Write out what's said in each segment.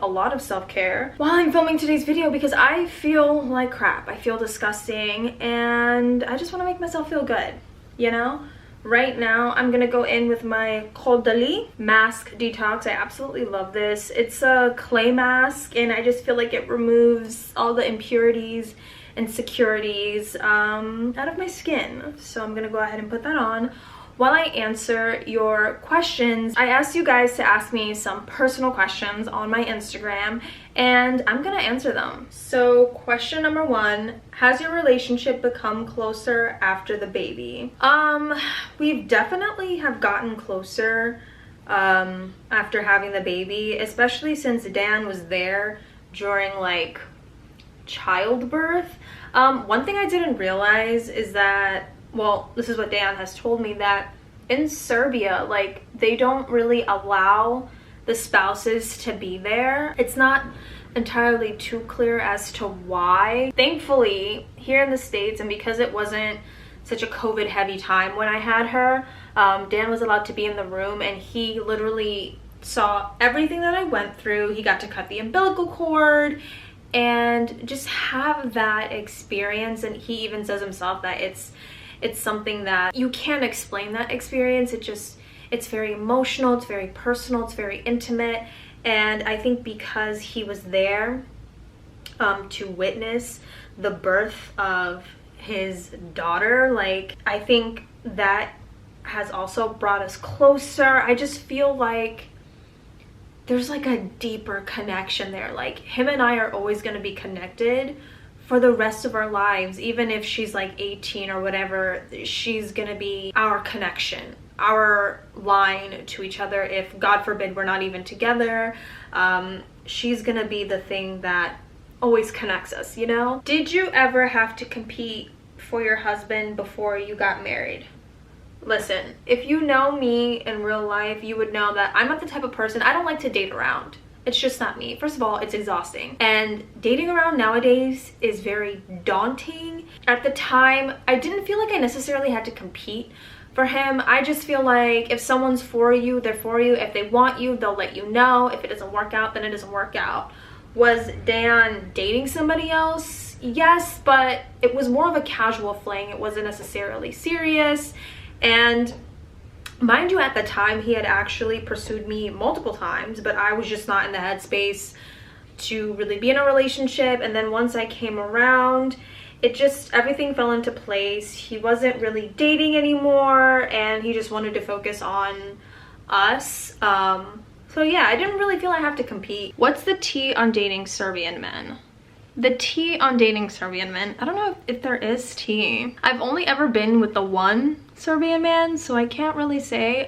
a lot of self-care while I'm filming today's video because I feel like crap. I feel disgusting and I just want to make myself feel good, you know? Right now, I'm gonna go in with my Caudalie mask detox. I absolutely love this. It's a clay mask and I just feel like it removes all the impurities and insecurities out of my skin. So I'm gonna go ahead and put that on. While I answer your questions, I asked you guys to ask me some personal questions on my Instagram and I'm gonna answer them. So question number 1, has your relationship become closer after the baby? We've definitely have gotten closer after having the baby, especially since Dan was there during like childbirth. One thing I didn't realize is that, well, this is what Dan has told me, that in Serbia, like, they don't really allow the spouses to be there. It's not entirely too clear as to why. Thankfully, here in the States, and because it wasn't such a COVID heavy time when I had her, Dan was allowed to be in the room and he literally saw everything that I went through. He got to cut the umbilical cord and just have that experience, and he even says himself that it's something that you can't explain that experience. It's very emotional, it's very personal, it's very intimate, and I think because he was there to witness the birth of his daughter, like, I think that has also brought us closer. I just feel like there's like a deeper connection there. Like, him and I are always going to be connected for the rest of our lives. Even if she's like 18 or whatever, she's gonna be our connection, our line to each other. If God forbid we're not even together, she's gonna be the thing that always connects us, you know? Did you ever have to compete for your husband before you got married? Listen, if you know me in real life, you would know that I'm not the type of person, I don't like to date around. It's just not me. First of all, it's exhausting. And dating around nowadays is very daunting. At the time, I didn't feel like I necessarily had to compete for him. I just feel like if someone's for you, they're for you. If they want you, they'll let you know. If it doesn't work out, then it doesn't work out. Was Dan dating somebody else? Yes, but it was more of a casual fling. It wasn't necessarily serious. And mind you, at the time, he had actually pursued me multiple times, but I was just not in the headspace to really be in a relationship. And then once I came around, everything fell into place. He wasn't really dating anymore, and he just wanted to focus on us. So yeah, I didn't really feel I have to compete. What's the tea on dating Serbian men? The tea on dating Serbian men, I don't know if there is tea. I've only ever been with the one Serbian man, so I can't really say.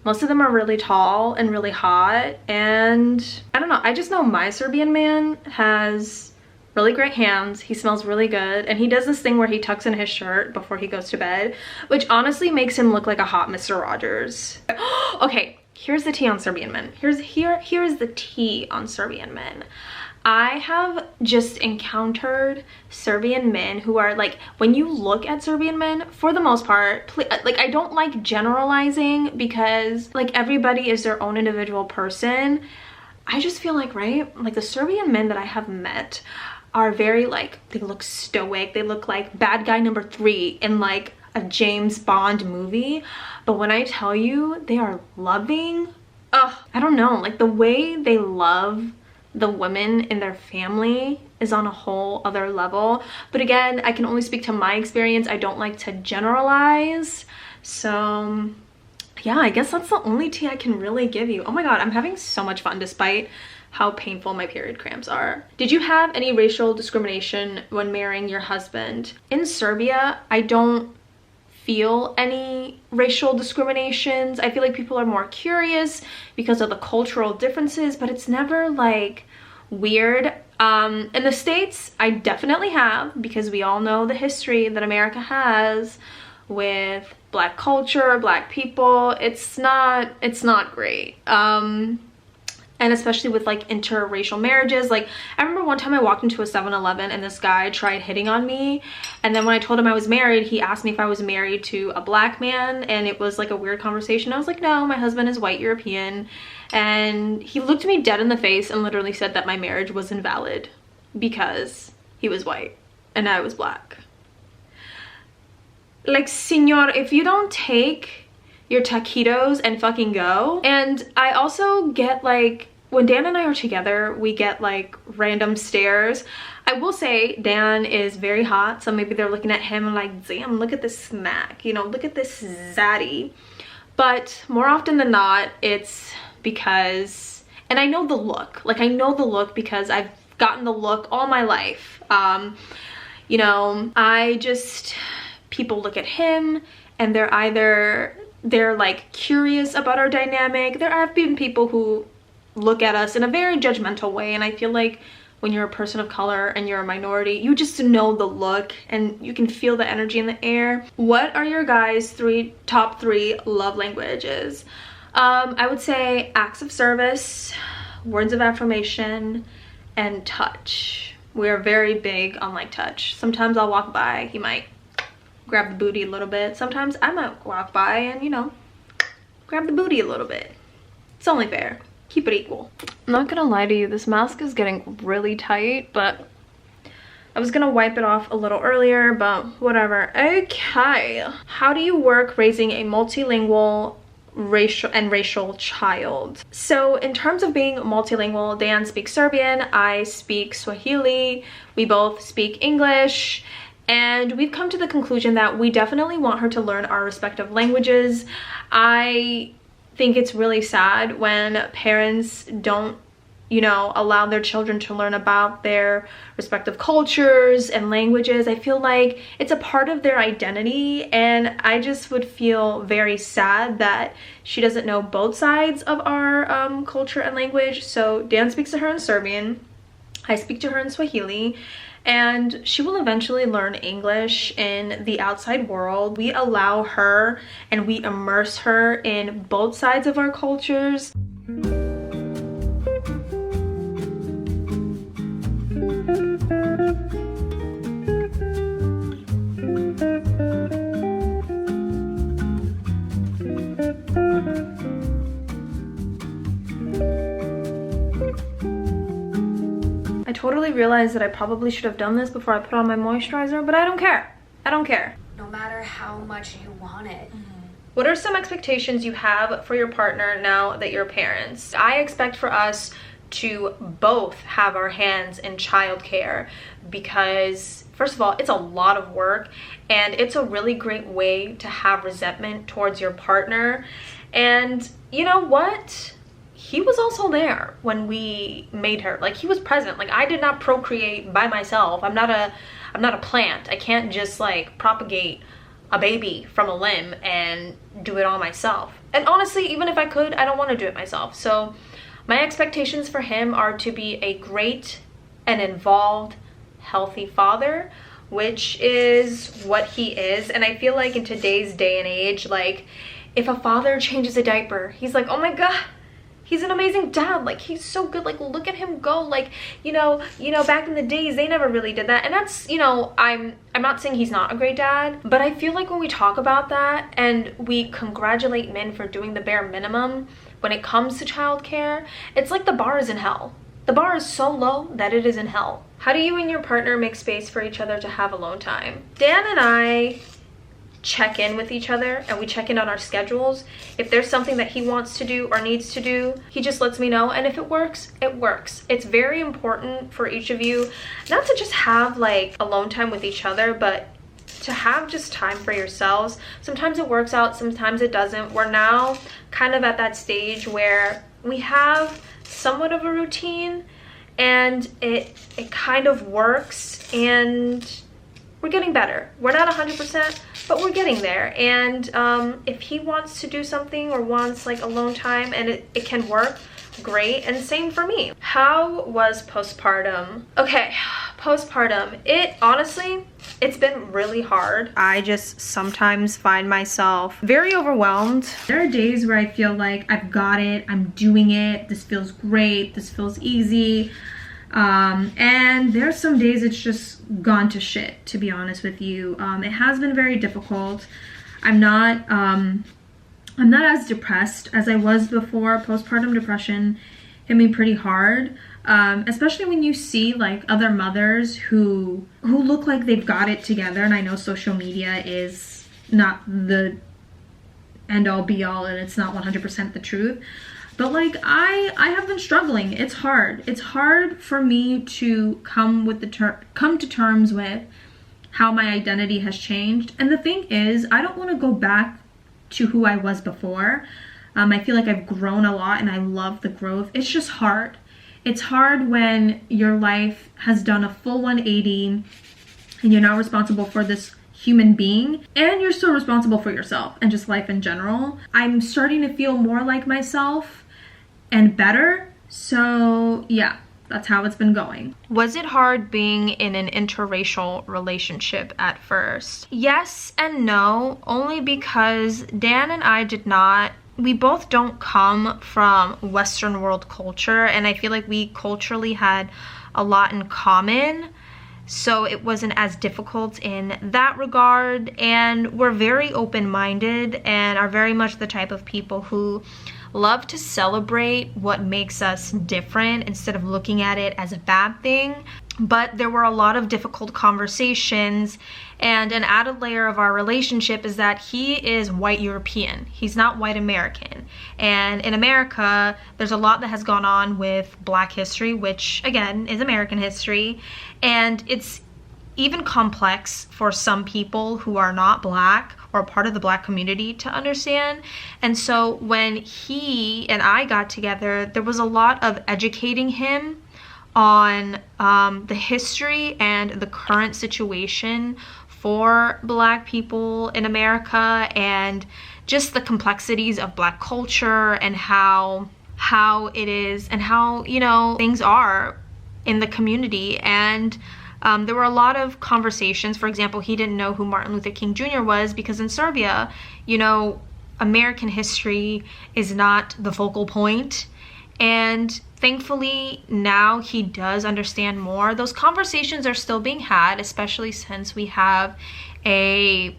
Most of them are really tall and really hot, and I don't know, I just know my Serbian man has really great hands, he smells really good, and he does this thing where he tucks in his shirt before he goes to bed, which honestly makes him look like a hot Mr. Rogers. Okay, here's the tea on Serbian men. Here's the tea on Serbian men. I have just encountered Serbian men who are like, when you look at Serbian men, for the most part, like, I don't like generalizing because like everybody is their own individual person. I just feel like, right, like the Serbian men that I have met are very like, they look stoic, they look like bad guy number 3 in like a James Bond movie. But when I tell you they are loving, I don't know, like the way they love the women in their family is on a whole other level. But again, I can only speak to my experience. I don't like to generalize. So yeah, I guess that's the only tea I can really give you. Oh my god, I'm having so much fun despite how painful my period cramps are. Did you have any racial discrimination when marrying your husband? In Serbia, I don't feel any racial discriminations. I feel like people are more curious because of the cultural differences, but it's never like weird. In the States, I definitely have, because we all know the history that America has with Black culture, Black people. It's not great. And especially with like interracial marriages. Like, I remember one time I walked into a 7-Eleven and this guy tried hitting on me, and then when I told him I was married, he asked me if I was married to a Black man, and it was like a weird conversation. I was like, no, my husband is white European. and he looked me dead in the face and literally said that my marriage was invalid because he was white and I was black. Like, senor, if you don't take your taquitos and fucking go. And I also get, like, when Dan and I are together, we get like random stares. I will say Dan is very hot, so maybe they're looking at him and like, damn, look at this snack, you know, look at this zaddy. But more often than not, it's because, and I know the look, like I know the look because I've gotten the look all my life. You know, people look at him and they're like curious about our dynamic. There have been people who look at us in a very judgmental way, and I feel like when you're a person of color and you're a minority, you just know the look and you can feel the energy in the air. What are your guys' top three love languages? I would say acts of service, words of affirmation, and touch. We're very big on like touch. Sometimes I'll walk by, he might grab the booty a little bit. Sometimes I might walk by and, you know, grab the booty a little bit. It's only fair. Keep it equal. I'm not gonna lie to you, this mask is getting really tight, but I was gonna wipe it off a little earlier, but whatever. Okay, how do you work raising a multilingual racial child? So in terms of being multilingual, Dan speaks Serbian, I speak Swahili, we both speak English, and we've come to the conclusion that we definitely want her to learn our respective languages. I think it's really sad when parents don't, you know, allow their children to learn about their respective cultures and languages. I feel like it's a part of their identity, and I just would feel very sad that she doesn't know both sides of our culture and language. So Dan speaks to her in Serbian, I speak to her in Swahili, and she will eventually learn English in the outside world. We allow her and we immerse her in both sides of our cultures. I totally realized that I probably should have done this before I put on my moisturizer, but I don't care. I don't care. No matter how much you want it. What are some expectations you have for your partner now that you're parents? I expect for us to both have our hands in childcare because, first of all, it's a lot of work and it's a really great way to have resentment towards your partner. And you know what? He was also there when we made her. Like, he was present. Like, I did not procreate by myself. I'm not a plant. I can't just like propagate a baby from a limb and do it all myself. And honestly, even if I could, I don't want to do it myself. So my expectations for him are to be a great and involved, healthy father, which is what he is. And I feel like in today's day and age, like, if a father changes a diaper, he's like, oh my God, he's an amazing dad. Like, he's so good. Like, look at him go. Like, you know, back in the days, they never really did that. And that's, you know, I'm not saying he's not a great dad, but I feel like when we talk about that and we congratulate men for doing the bare minimum when it comes to childcare, it's like the bar is in hell. The bar is so low that it is in hell. How do you and your partner make space for each other to have alone time? Dan and I check in with each other and we check in on our schedules. If there's something that he wants to do or needs to do, he just lets me know, and if it works, it works. It's very important for each of you not to just have like alone time with each other, but to have just time for yourselves. Sometimes it works out, sometimes it doesn't. We're now kind of at that stage where we have somewhat of a routine and it kind of works, and we're getting better. We're not 100%, but we're getting there. And if he wants to do something or wants like alone time and it can work, great. And same for me. How was postpartum? Okay, postpartum. Honestly, it's been really hard. I just sometimes find myself very overwhelmed. There are days where I feel like I've got it, I'm doing it, this feels great, this feels easy. And there's some days it's just gone to shit, to be honest with you. It has been very difficult. I'm not I'm not as depressed as I was before. Postpartum depression hit me pretty hard. Especially when you see like other mothers who look like they've got it together. And I know social media is not the end all be all, and it's not 100% the truth. But like I have been struggling. It's hard. It's hard for me to come to terms with how my identity has changed. And the thing is, I don't want to go back to who I was before. I feel like I've grown a lot and I love the growth. It's just hard. It's hard when your life has done a full 180 and you're now responsible for this human being and you're still responsible for yourself and just life in general. I'm starting to feel more like myself and better. So yeah, that's how it's been going. Was it hard being in an interracial relationship at first? Yes and no, only because Dan and I we both don't come from Western world culture, and I feel like we culturally had a lot in common, so it wasn't as difficult in that regard. And we're very open-minded and are very much the type of people who love to celebrate what makes us different instead of looking at it as a bad thing. But there were a lot of difficult conversations, and an added layer of our relationship is that he is white European. He's not white American. And in America, there's a lot that has gone on with Black history, which again is American history. And it's even complex for some people who are not Black or part of the Black community to understand. And so when he and I got together, there was a lot of educating him on the history and the current situation for Black people in America, and just the complexities of Black culture and how it is and how, you know, things are in the community. And there were a lot of conversations. For example, he didn't know who Martin Luther King Jr. was because in Serbia, you know, American history is not the focal point. And thankfully now he does understand more. Those conversations are still being had, especially since we have a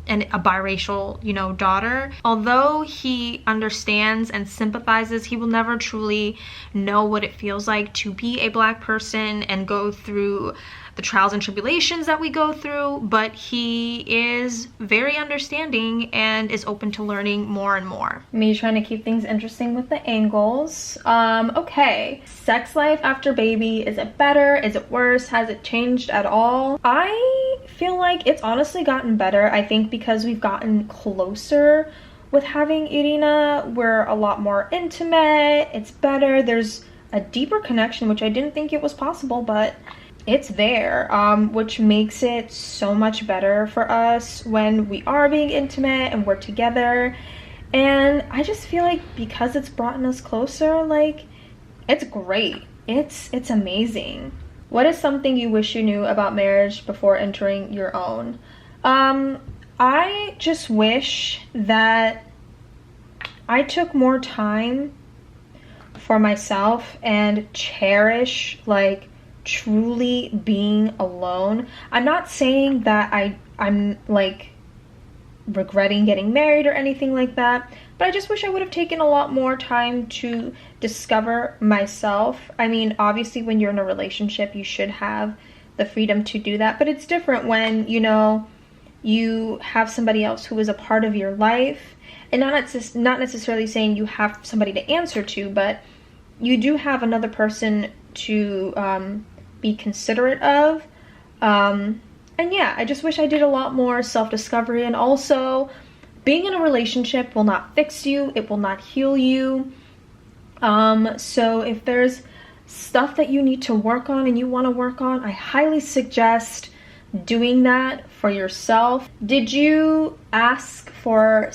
biracial, you know, daughter. Although he understands and sympathizes, he will never truly know what it feels like to be a Black person and go through the trials and tribulations that we go through, but he is very understanding and is open to learning more and more. Me trying to keep things interesting with the angles. Okay, sex life after baby, is it better? Is it worse? Has it changed at all? I feel like it's honestly gotten better. I think because we've gotten closer with having Irina, we're a lot more intimate. It's better. There's a deeper connection, which I didn't think it was possible, but it's there, which makes it so much better for us when we are being intimate and we're together. And I just feel like because it's brought us closer, like, it's great. It's amazing. What is something you wish you knew about marriage before entering your own? I just wish that I took more time for myself and cherish, like, truly being alone. I'm not saying that I'm like regretting getting married or anything like that, but I just wish I would have taken a lot more time to discover myself. I mean, obviously when you're in a relationship you should have the freedom to do that, but it's different when, you know, you have somebody else who is a part of your life, and not necessarily saying you have somebody to answer to, but you do have another person to be considerate of. And yeah, I just wish I did a lot more self-discovery. And also, being in a relationship will not fix you, it will not heal you. So if there's stuff that you need to work on and you want to work on, I highly suggest doing that for yourself. Did you ask for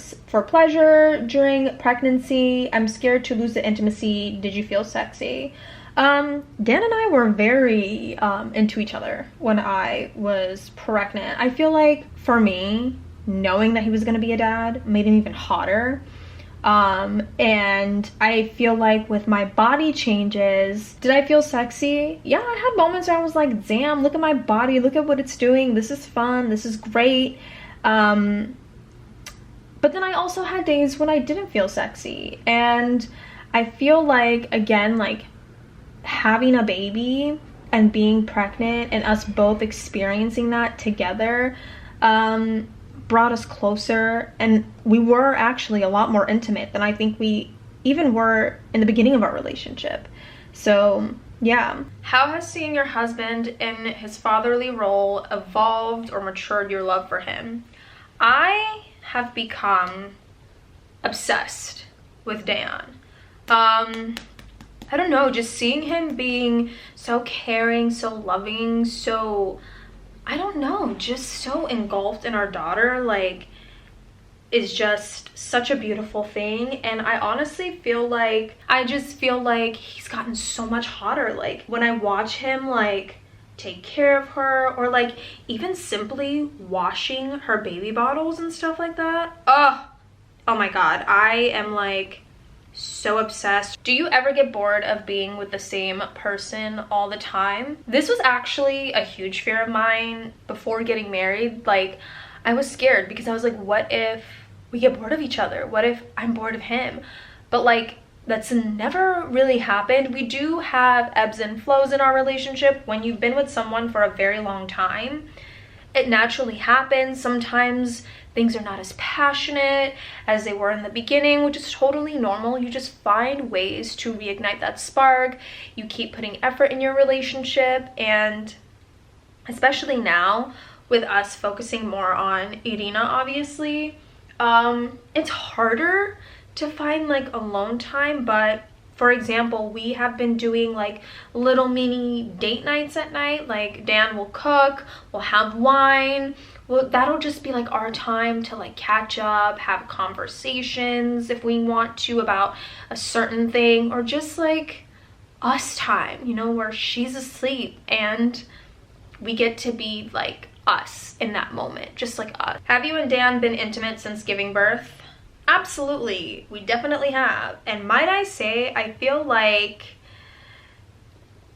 pleasure during pregnancy? I'm scared to lose the intimacy. Did you feel sexy? Dan and I were very into each other when I was pregnant. I feel like for me, knowing that he was going to be a dad made him even hotter. And I feel like with my body changes, did I feel sexy? Yeah, I had moments where I was like, damn, look at my body, look at what it's doing, this is fun, this is great. But then I also had days when I didn't feel sexy. And I feel like, again, like having a baby and being pregnant and us both experiencing that together brought us closer, and we were actually a lot more intimate than I think we even were in the beginning of our relationship. So yeah. How has seeing your husband in his fatherly role evolved or matured your love for him? I have become obsessed with Dan. I don't know, just seeing him being so caring, so loving, so, I don't know, just so engulfed in our daughter, like, is just such a beautiful thing. And I honestly feel like, I just feel like he's gotten so much hotter. Like, when I watch him, like, take care of her, or like even simply washing her baby bottles and stuff like that, oh my god, I am like so obsessed. Do you ever get bored of being with the same person all the time? This was actually a huge fear of mine before getting married. Like, I was scared because I was like, what if we get bored of each other? What if I'm bored of him? But like, that's never really happened. We do have ebbs and flows in our relationship. When you've been with someone for a very long time, it naturally happens. Sometimes things are not as passionate as they were in the beginning, which is totally normal. You just find ways to reignite that spark. You keep putting effort in your relationship, and especially now with us focusing more on Irina, obviously, it's harder to find like alone time. But for example, we have been doing like little mini date nights at night. Like, Dan will cook, we'll have wine. Well, that'll just be like our time to like catch up, have conversations if we want to about a certain thing, or just like us time, you know, where she's asleep and we get to be like us in that moment, just like us. Have you and Dan been intimate since giving birth? Absolutely, we definitely have. And might I say, I feel like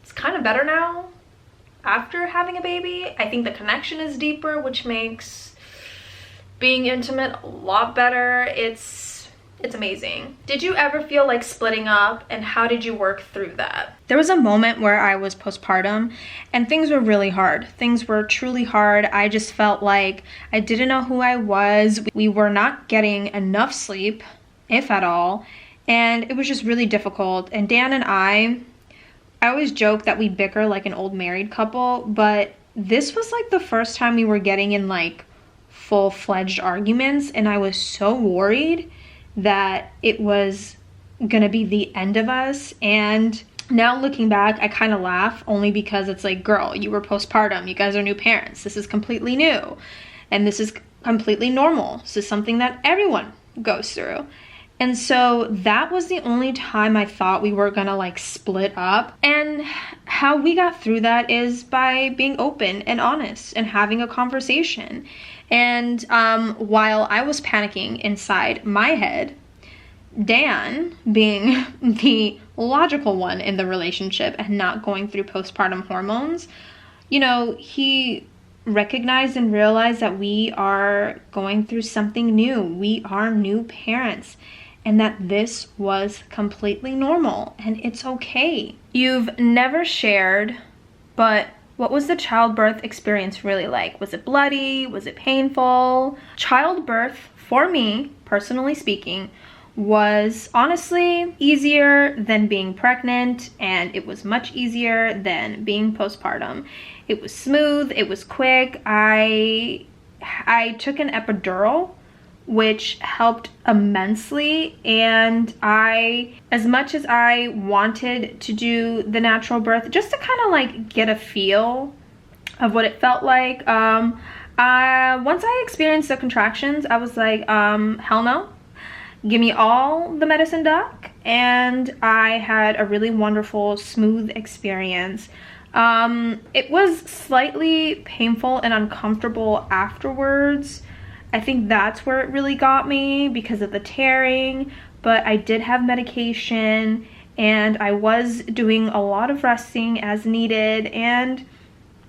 it's kind of better now after having a baby. I think the connection is deeper, which makes being intimate a lot better. It's amazing. Did you ever feel like splitting up, and how did you work through that? There was a moment where I was postpartum and things were really hard. Things were truly hard. I just felt like I didn't know who I was. We were not getting enough sleep, if at all, and it was just really difficult. And Dan and I always joke that we bicker like an old married couple, but this was like the first time we were getting in like full-fledged arguments, and I was so worried that it was gonna be the end of us. And now looking back, I kind of laugh, only because it's like, girl, you were postpartum, you guys are new parents, this is completely new, and this is completely normal. This is something that everyone goes through. And so that was the only time I thought we were gonna like split up. And how we got through that is by being open and honest and having a conversation. And while I was panicking inside my head, Dan, being the logical one in the relationship and not going through postpartum hormones, you know, he recognized and realized that we are going through something new. We are new parents, and that this was completely normal and it's okay. You've never shared, but what was the childbirth experience really like? Was it bloody? Was it painful? Childbirth, for me, personally speaking, was honestly easier than being pregnant, and it was much easier than being postpartum. It was smooth, it was quick. I took an epidural, which helped immensely, and as much as I wanted to do the natural birth just to kind of like get a feel of what it felt like, once I experienced the contractions, I was like, hell no, give me all the medicine duck. And I had a really wonderful, smooth experience. It was slightly painful and uncomfortable afterwards. I think that's where it really got me because of the tearing, but I did have medication and I was doing a lot of resting as needed, and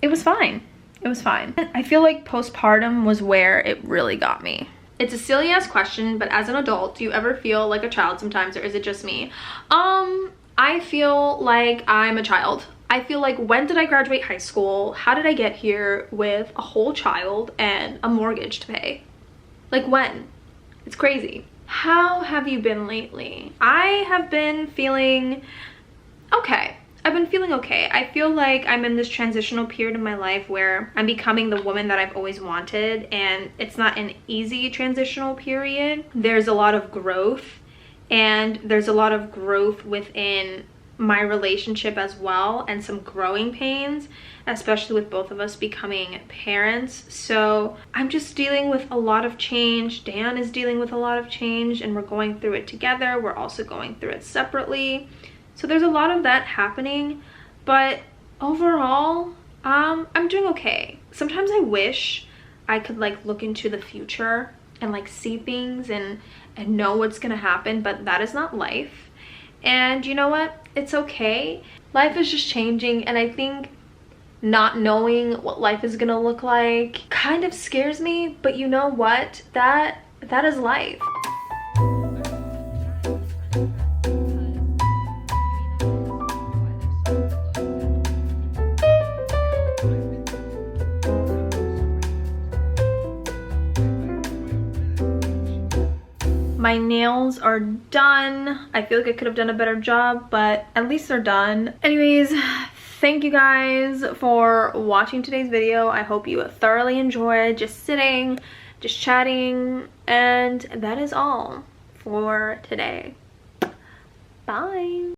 it was fine. It was fine. I feel like postpartum was where it really got me. It's a silly ass question, but as an adult, do you ever feel like a child sometimes, or is it just me? I feel like I'm a child. I feel like, when did I graduate high school? How did I get here with a whole child and a mortgage to pay? Like, when? It's crazy. How have you been lately? I have been feeling okay. I've been feeling okay. I feel like I'm in this transitional period in my life where I'm becoming the woman that I've always wanted, and it's not an easy transitional period. There's a lot of growth, and there's a lot of growth within my relationship as well, and some growing pains, especially with both of us becoming parents. So I'm just dealing with a lot of change. Dan is dealing with a lot of change, and we're going through it together. We're also going through it separately. So there's a lot of that happening, but overall, I'm doing okay. Sometimes I wish I could like look into the future and like see things and know what's gonna happen, but that is not life. And you know what? It's okay. Life is just changing, and I think not knowing what life is gonna look like kind of scares me, but you know what? That is life. My nails are done. I feel like I could have done a better job, but at least they're done. Anyways, thank you guys for watching today's video. I hope you thoroughly enjoyed just sitting, just chatting, and that is all for today. Bye.